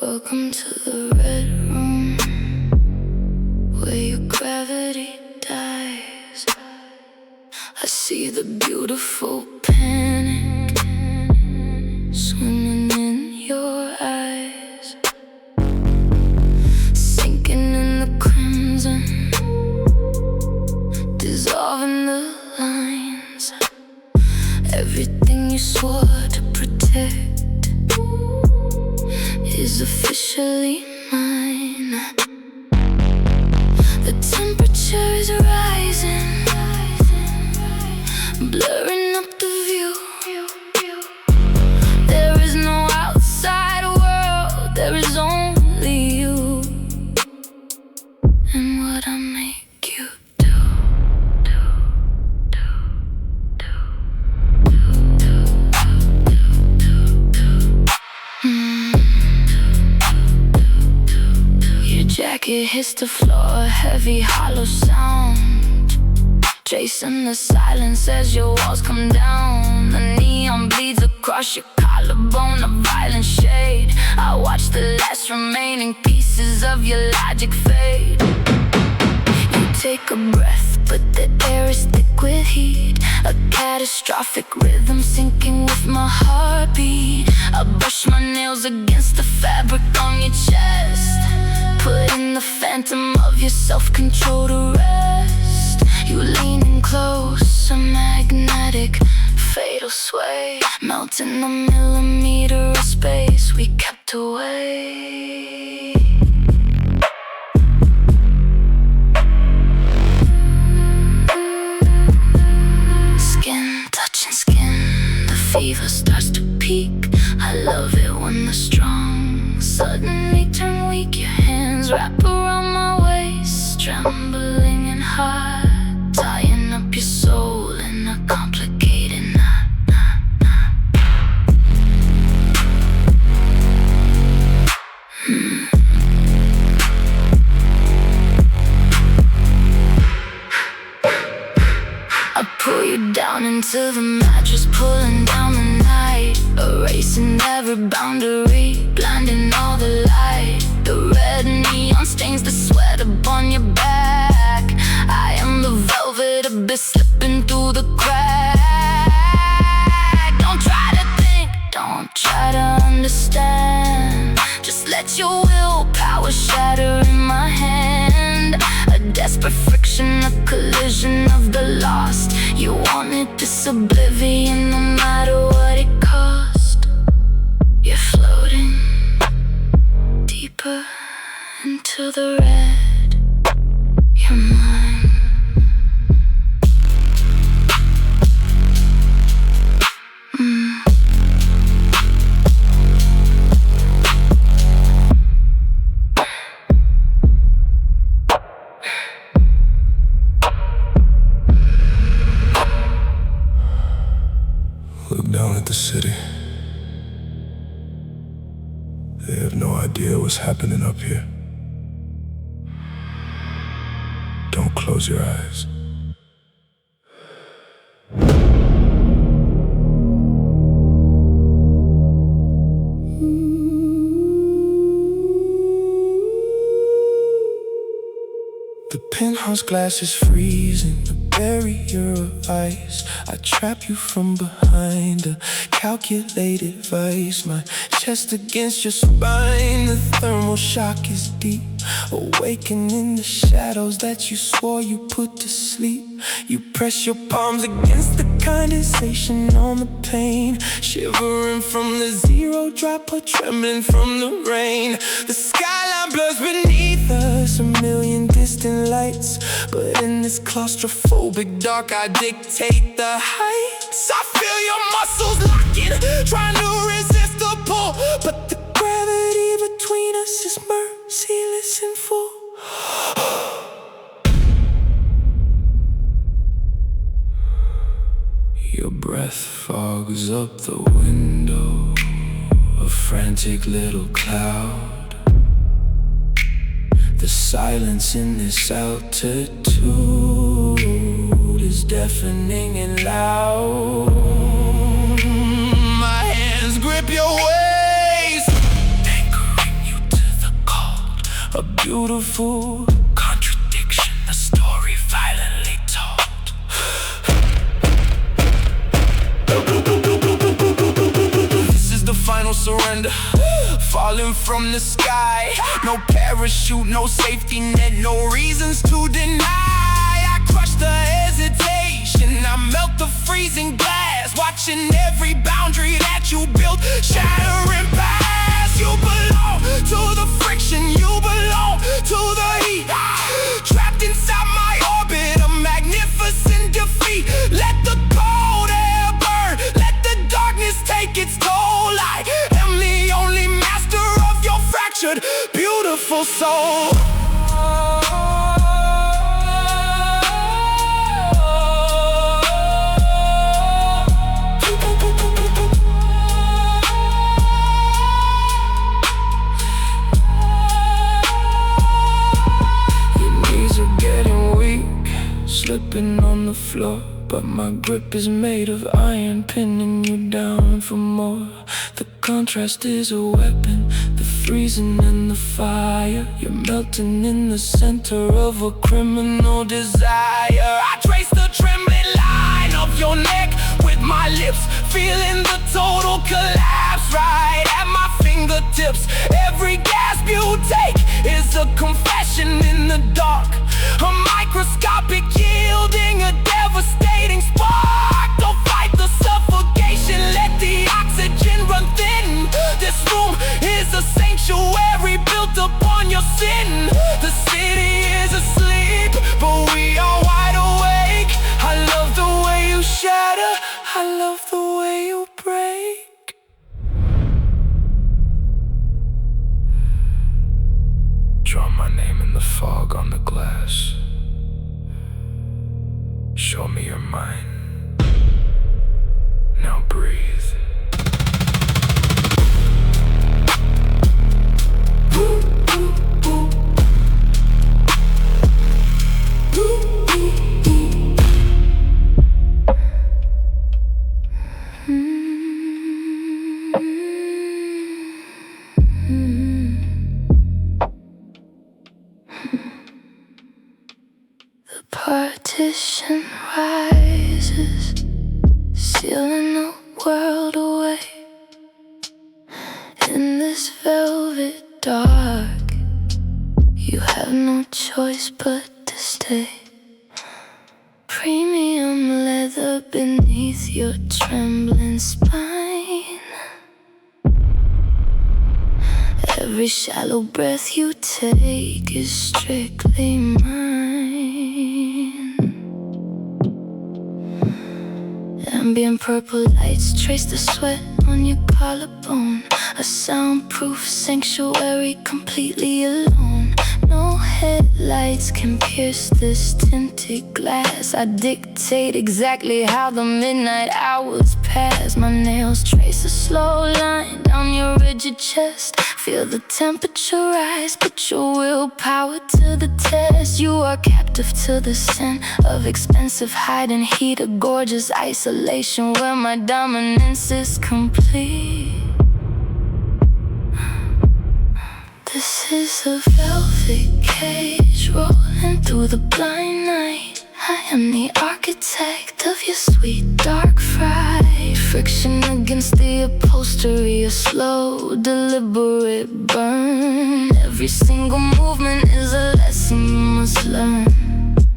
Welcome to the red room, where your gravity dies. I see the beautiful panic swimming in your eyes, sinking in the crimson, dissolving the lines. Everything you swore to protect is officially mine. The temperature is rising, blurring up the view. There is no outside world, there is only you and what I make you do. Jacket hits the floor, a heavy hollow sound, chasing the silence as your walls come down. The neon bleeds across your collarbone, a violent shade. I watch the last remaining pieces of your logic fade. You take a breath, but the air is thick with heat, a catastrophic rhythm syncing with my heartbeat. I brush my nails against the fabric on your chest, putting the phantom of your self-control to rest. You lean in close, a magnetic, fatal sway, melting the millimeter of space we kept away. Skin touching skin, the fever starts to peak. I love it when the strong suddenly turn weak. Your hands wrap around my waist, trembling and hot, tying up your soul in a complicated knot. I pull you down into the mattress, pulling down the night, erasing every boundary, blinding all the light. The red neon stains the sweat upon your back. I am the velvet abyss slipping through the crack. Don't try to think, don't try to understand. Just let your willpower shatter in my hand. A desperate friction, a collision of the lost. You wanted this oblivion no matter what it cost. You're floating deeper into the red. You're mine. Look down at the city. They have no idea what's happening up here. Don't close your eyes. The penthouse glass is freezing, a barrier of ice. I trap you from behind, a calculated vice. My chest against your spine, the thermal shock is deep, awakening the shadows that you swore you put to sleep. You press your palms against the condensation on the pain, shivering from the zero dropper, trembling from the rain. The skyline blurs beneath us, a million distant lights, but in this claustrophobic dark I dictate the heights. I feel your muscles locking, trying to resist the pull, but the gravity between us is merciless and full. Your breath fogs up the window, a frantic little cloud. The silence in this altitude is deafening and loud. My hands grip your waist, anchoring you a beautiful contradiction, a story violently told. This is the final surrender, falling from the sky. No parachute, no safety net, no reasons to deny. I crush the hesitation, I melt the freezing glass, watching every boundary that you built shattering past. You belong to the friction, you belong to the heat. Trapped inside my orbit, a magnificent defeat. Let the cold air burn, let the darkness take its toll. I am the only master of your fractured, beautiful soul. Slipping on the floor, but my grip is made of iron, pinning you down for more. The contrast is a weapon, the freezing and the fire. You're melting in the center of a criminal desire. I trace the trembling line of your neck with my lips, feeling the total collapse right at my fingertips. Every gasp you take is a confession in the dark, a microscopic yielding a devastating spark. Don't fight the suffocation, let the oxygen run thin. This room is a sanctuary built upon your sin. The city is asleep, but we are wide awake. I love the way you shatter, I love the way you break. Draw my name in the fog on the glass. Show me your mind. Now breathe. The partition rises, sealing the world away. In this velvet dark, you have no choice but to stay. Premium leather beneath your trembling spine. Every shallow breath you take is strictly mine. Ambient purple lights trace the sweat on your collarbone. A soundproof sanctuary completely alone. No headlights can pierce this tinted glass. I dictate exactly how the midnight hours pass. My nails trace a slow line down your rigid chest. Feel the temperature rise, put your willpower to the test. You are captive to the scent of expensive hide and heat, a gorgeous isolation where my dominance is complete. This is a velvet cage rolling through the blind night. I am the architect of your sweet dark fright. Friction against the upholstery, a slow, deliberate burn. Every single movement is a lesson you must learn.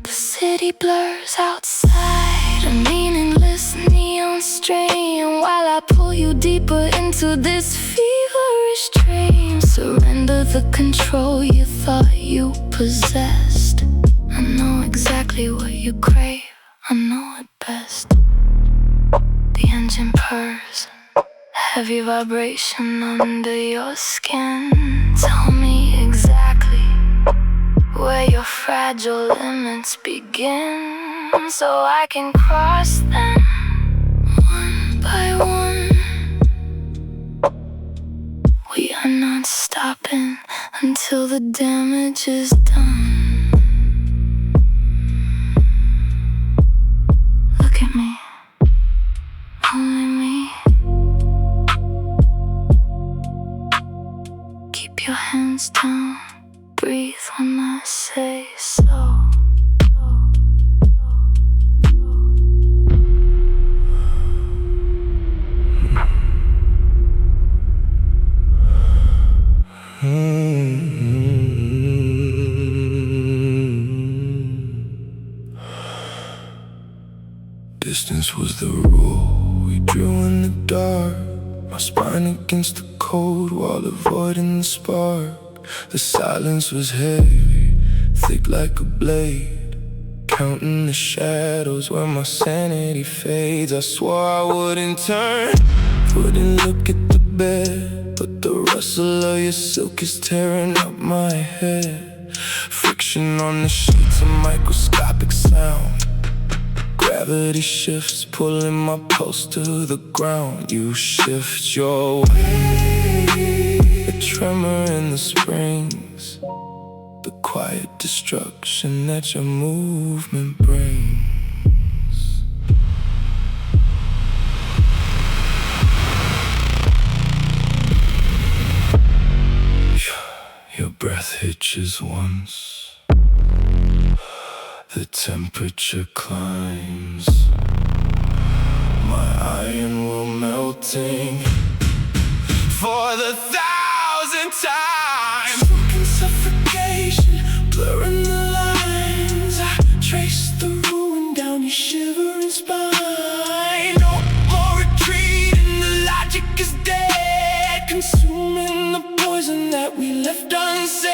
The city blurs outside, a meaningless neon strain, while I pull you deeper into this feverish dream. Surrender the control you thought you possessed. I know exactly what you crave, I know it best. The engine purrs, heavy vibration under your skin. Tell me exactly where your fragile limits begin, so I can cross them one by one. We are not stopping until the damage is done. Look at me, only me. Keep your hands down, breathe when I say so. Distance was the rule we drew in the dark, my spine against the cold while avoiding the spark. The silence was heavy, thick like a blade, counting the shadows where my sanity fades. I swore I wouldn't turn, wouldn't look at the bed, but the rustle of your silk is tearing up my head. Friction on the sheets, a microscopic sound. Gravity shifts, pulling my pulse to the ground. You shift your weight, a tremor in the springs, the quiet destruction that your movement brings. Your breath hitches once, the temperature climbs, my iron will melting for the 1,000th time. Fucking suffocation, blurring the lines. I trace the ruin down your shivering spine. No more retreating, the logic is dead, consuming the poison that we left unsaid.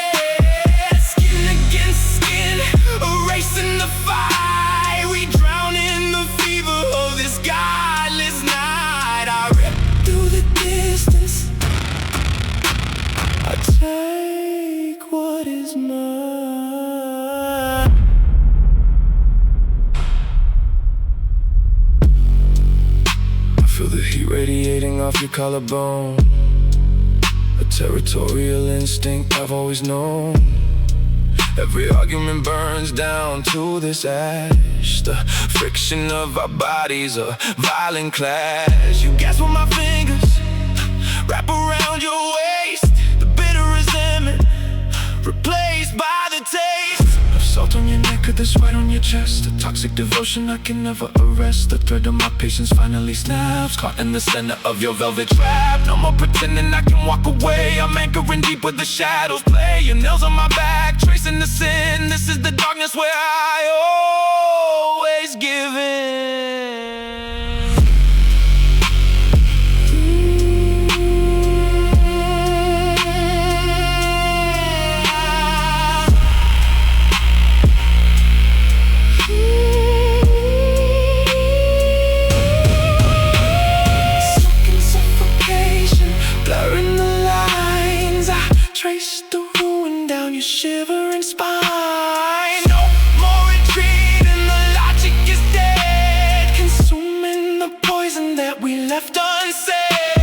Erasing the fire, we drown in the fever of this godless night. I rip through the distance, I take what is mine. I feel the heat radiating off your collarbone, a territorial instinct I've always known. Every argument burns down to this ash. The friction of our bodies, a violent clash. You gasp with my fingers, wrap around your waist. The bitter resentment, replaced by the taste of salt on your neck or the sweat on your chest. A toxic devotion I can never arrest. The thread of my patience finally snaps, caught in the center of your velvet trap. No more pretending I can walk away. I'm anchoring deep where the shadows play. Your nails on my back, tracing the sin. This is the darkness where I always give in. Trace the ruin down your shivering spine. No more retreat and the logic is dead, consuming the poison that we left unsaid.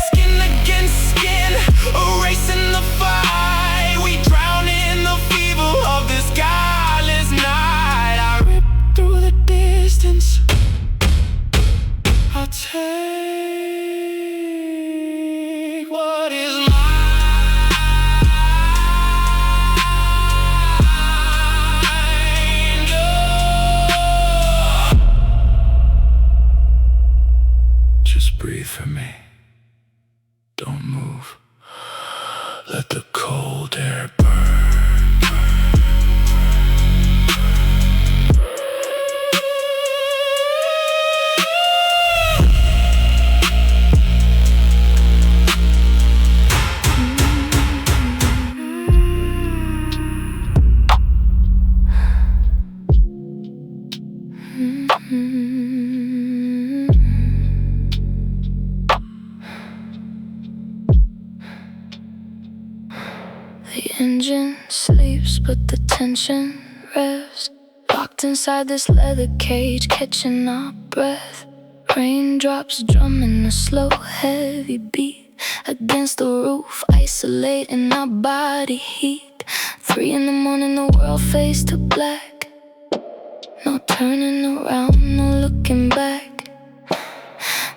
Skin against skin, erasing the fight. We drown in the fever of this godless night. I rip through the distance, I take what is mine. Breathe for me. Don't move. Let the cold air burn. The engine sleeps, but the tension revs. Locked inside this leather cage, catching our breath. Raindrops drumming a slow, heavy beat against the roof, isolating our body heat. 3 in the morning, the world fades to black. No turning around, no looking back.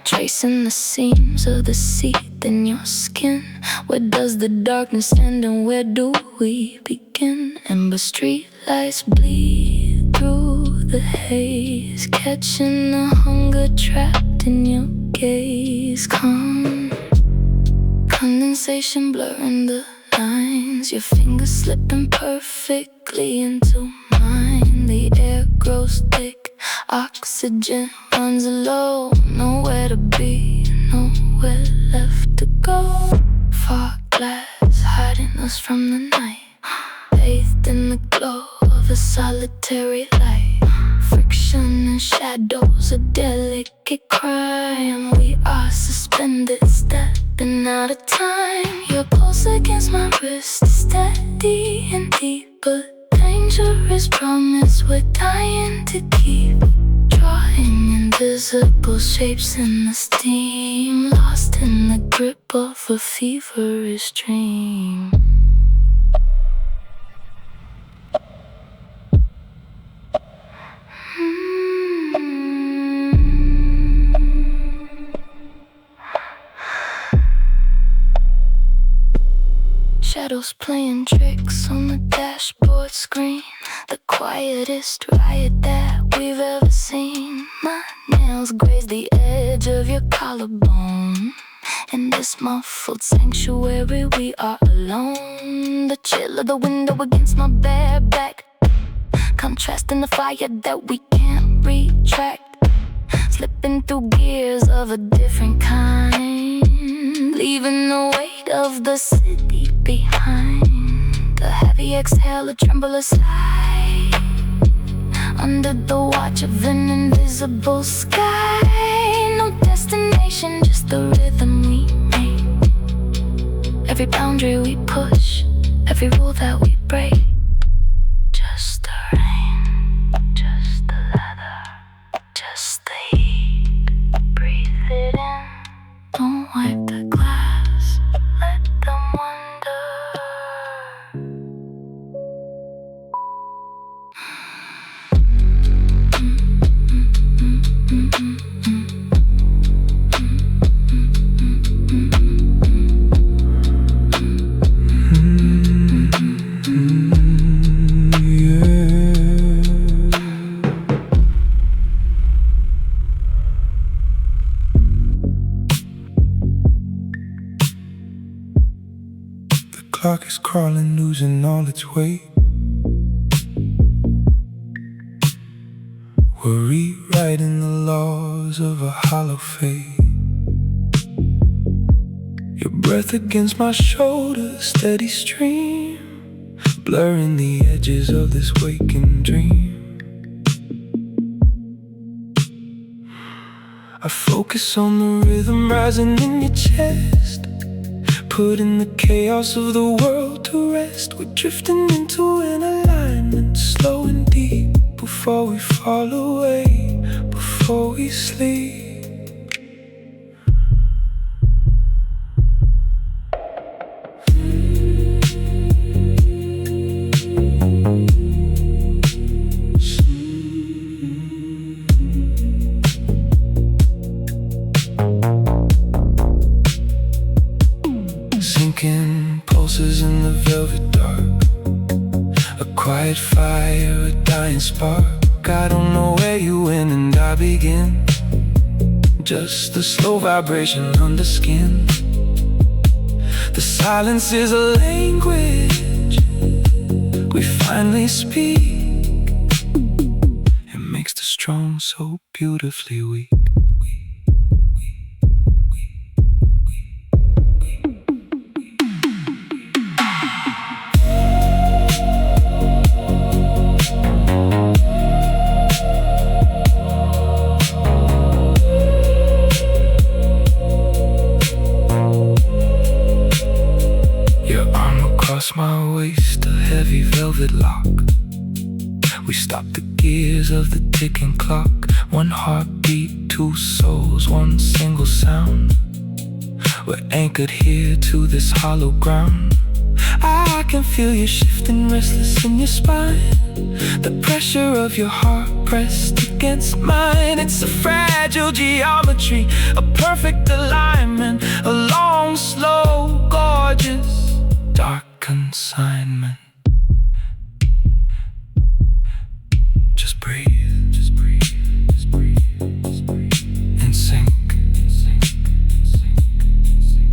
tracing the seams of the seeth in your skin. Where does the darkness end and where do we begin? Ember street lights bleed through the haze, catching the hunger trapped in your gaze. Condensation blurring the lines, your fingers slipping perfectly into mine. The air grows thick, oxygen runs low. Nowhere to be, nowhere left to go. Fog glass hiding us from the night, bathed in the glow of a solitary light. Friction and shadows, a delicate crime. We are suspended, stepping out of time. Your pulse against my wrist, steady and deep, but dangerous promise we're dying to keep. Drawing invisible shapes in the steam, lost in the grip of a feverish dream. Shadows playing tricks on the dashboard screen, the quietest riot that we've ever seen. My nails graze the edge of your collarbone. In this muffled sanctuary we are alone. The chill of the window against my bare back, contrasting the fire that we can't retract. Slipping through gears of a different kind, leaving the weight of the city behind. The heavy exhale, a tremulous sigh, under the watch of an invisible sky. No destination, just the rhythm we make. Every boundary we push, every rule that we break. Just the rain, just the leather, just the heat. Breathe it in, don't wipe the glass, let them wonder. The clock is crawling, losing all its weight. We're rewriting the laws of a hollow fate. Your breath against my shoulder, steady stream, blurring the edges of this waking dream. I focus on the rhythm rising in your chest, putting the chaos of the world to rest. We're drifting into an alignment, slow and deep, before we fall away, before we sleep. Sinking pulses in the velvet dark, a quiet fire, a dying spark. I don't know where you end and I begin, just the slow vibration on the skin. The silence is a language we finally speak. It makes the strong so beautifully weak. Across my waist, a heavy velvet lock. We stop the gears of the ticking clock. One heartbeat, two souls, one single sound. We're anchored here to this hollow ground. I can feel you shifting, restless in your spine. The pressure of your heart pressed against mine. It's a fragile geometry, a perfect alignment, a long, slow, gorgeous, dark consignment. Just breathe, just breathe, just breathe, just breathe. In sync, in sync, in sync, in sync.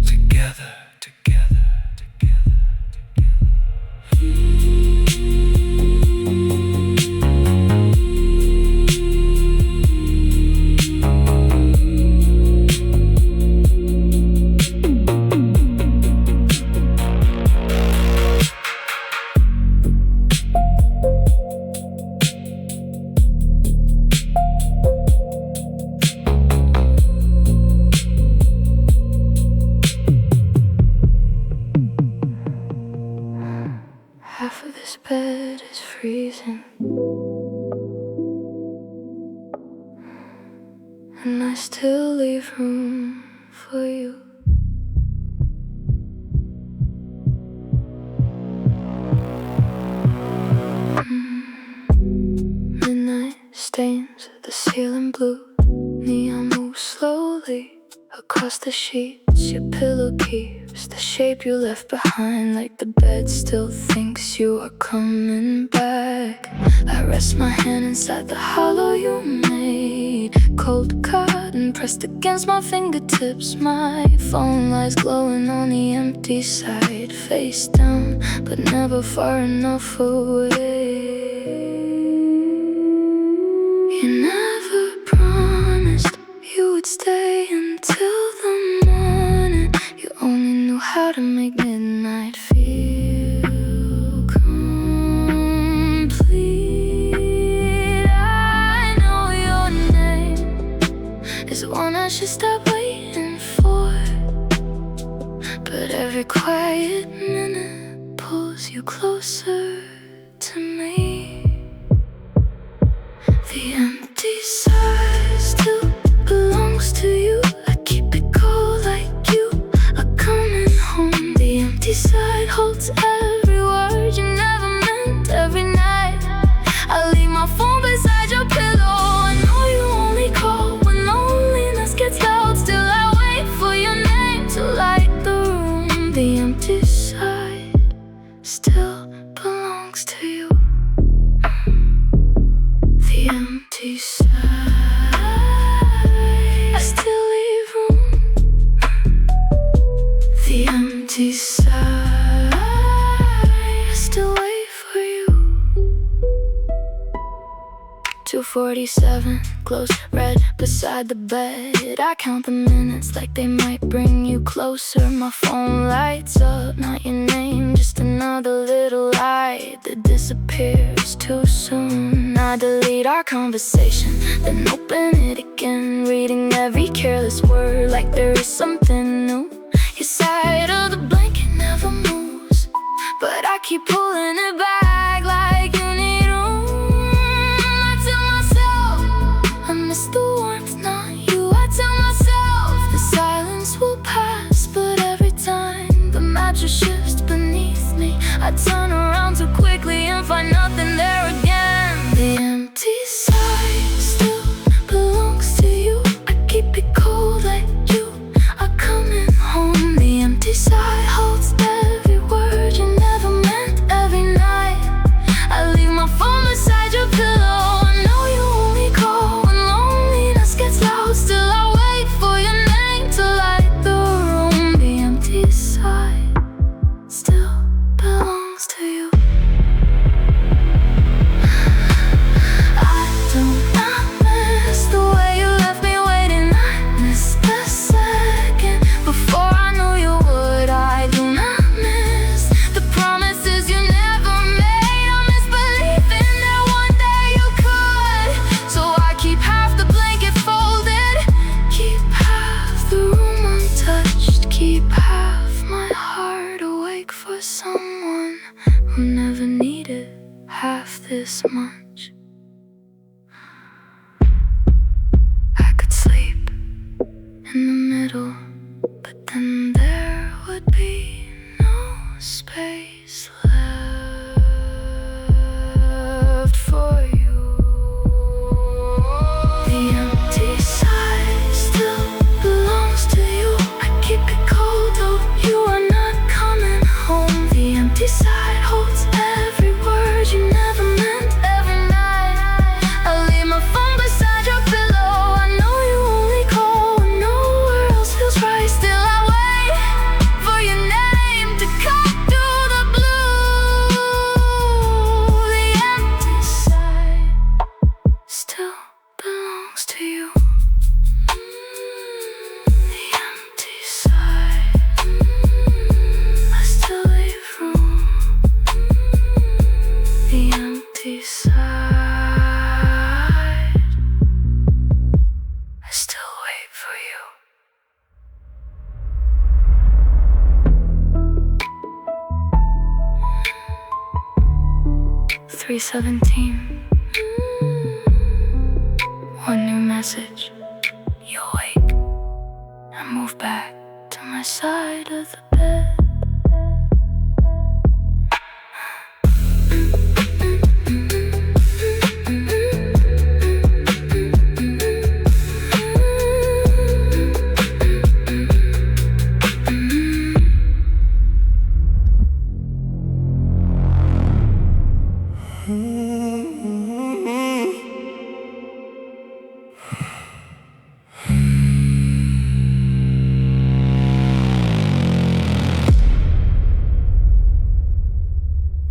Together, together, together, Half of this bed is freezing, and I still leave room for you. Midnight stains the ceiling blue. Neon moves slowly across the sheets. Your pillow keeps the shape you left behind, like the bed still thinks you are coming back. I rest my hand inside the hollow you made. Cold cotton pressed against my fingertips. My phone lies glowing on the empty side. Face down, but never far enough away. You never promised you would stay until the morning. You only knew how to make midnight feel complete. I know your name is one I should stop waiting for, but every quiet minute pulls you closer to me. The empty side still belongs to you. I keep it cold like you are coming home. The empty side holds every word you never meant. Every night I leave my phone beside your pillow. I know you only call when loneliness gets loud. Still I wait for your name to light the room. The empty side still belongs to you. The empty side, I still leave room. The empty side, I still wait for you. 2:47, glows red beside the bed. I count the minutes like they might bring you closer. My phone lights up, not your name, just another little light that disappears too soon. I delete our conversation, then open it again, reading every careless word like there is something new. Your side of the blanket never moves, but I keep pulling it back like you need room. I tell myself I miss the warmth, not you. I tell myself the silence will pass, but every time the mattress shifts beneath me, I turn around too quickly and find nothing there again. The empty side still belongs to you. I keep it cold like you are coming home. The empty side holds every word you never meant. Every night I leave my phone beside your pillow. I know you only call when loneliness gets loud. Still I wait for your name to light the room. The empty side still belongs to you. I do not miss the way you left me waiting. I miss the second before I knew you would. I do not miss the promises you never made. I miss believing that one day you could. So I keep half the blanket folded, keep half the room untouched, keep half my heart awake for someone who never needed half this much. I could sleep in the middle, but then there would be no space. space left for you. The empty side still belongs to you. I keep it cold though you are not coming home. The empty side holds every word you never meant. Every night I leave my phone beside your pillow. I know you only call when nowhere else feels right. Still I wait for your name to come through the blue. The empty side still belongs to you. The empty side, I still leave room. The empty side, I still wait for you. 3:17. One new message. You awake. I move back to my side of the bed.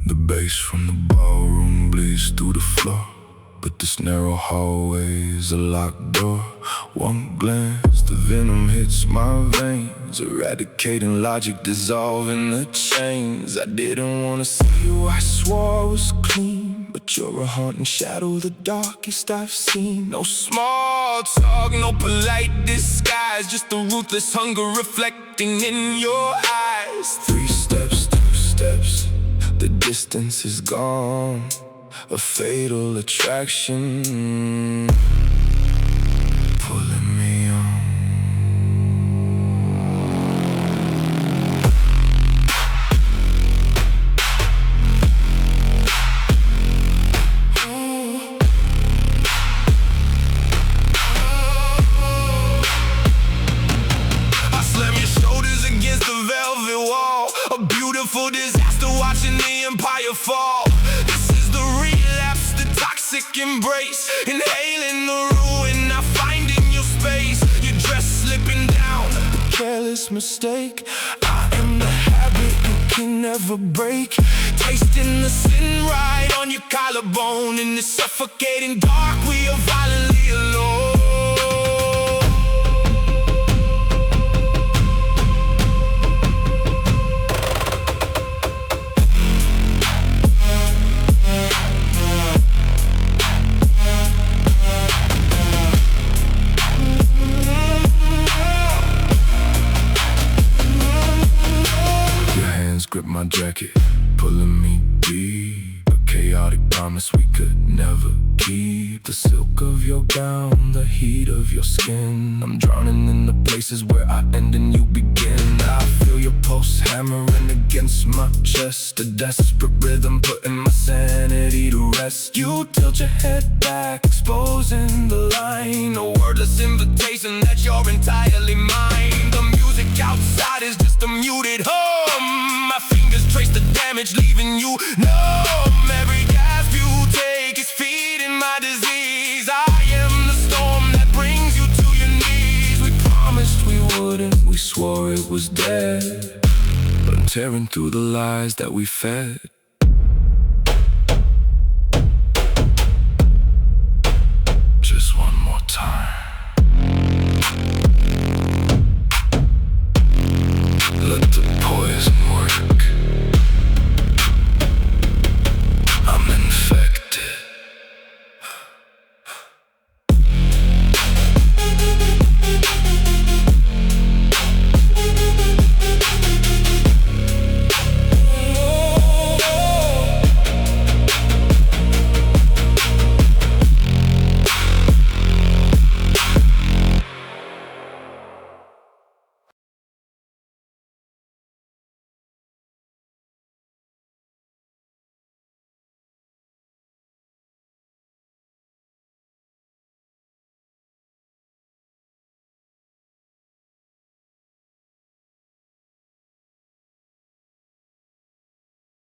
The bass from the ballroom bleeds through the floor, but this narrow hallway is a locked door. One glance, the venom hits my veins, eradicating logic, dissolving the chains. I didn't wanna see you, I swore I was clean, but you're a haunting shadow, the darkest I've seen. No small talk, no polite disguise, just the ruthless hunger reflecting in your eyes. 3 steps, 2 steps, the distance is gone, a fatal attraction pulling me on. I slam your shoulders against the velvet wall, a beautiful disaster watching the empire fall. This is the relapse, the toxic embrace, inhaling the ruin I find in your space. Your dress slipping down, a careless mistake. I am the habit you can never break, tasting the sin right on your collarbone. In this suffocating dark, we are violently alone. Grip my jacket, pulling me deep. A chaotic promise we could never keep. The silk of your gown, the heat of your skin. I'm drowning in the places where I end and you begin. I feel your pulse hammering against my chest, a desperate rhythm putting my sanity to rest. You tilt your head back, exposing the line, a wordless invitation that you're entirely mine. The music outside is just a muted hum. My fingers trace the damage, leaving you numb. Every gasp you take is feeding my disease. I am the storm that brings you to your knees. We promised we wouldn't, we swore it was dead, but I'm tearing through the lies that we fed.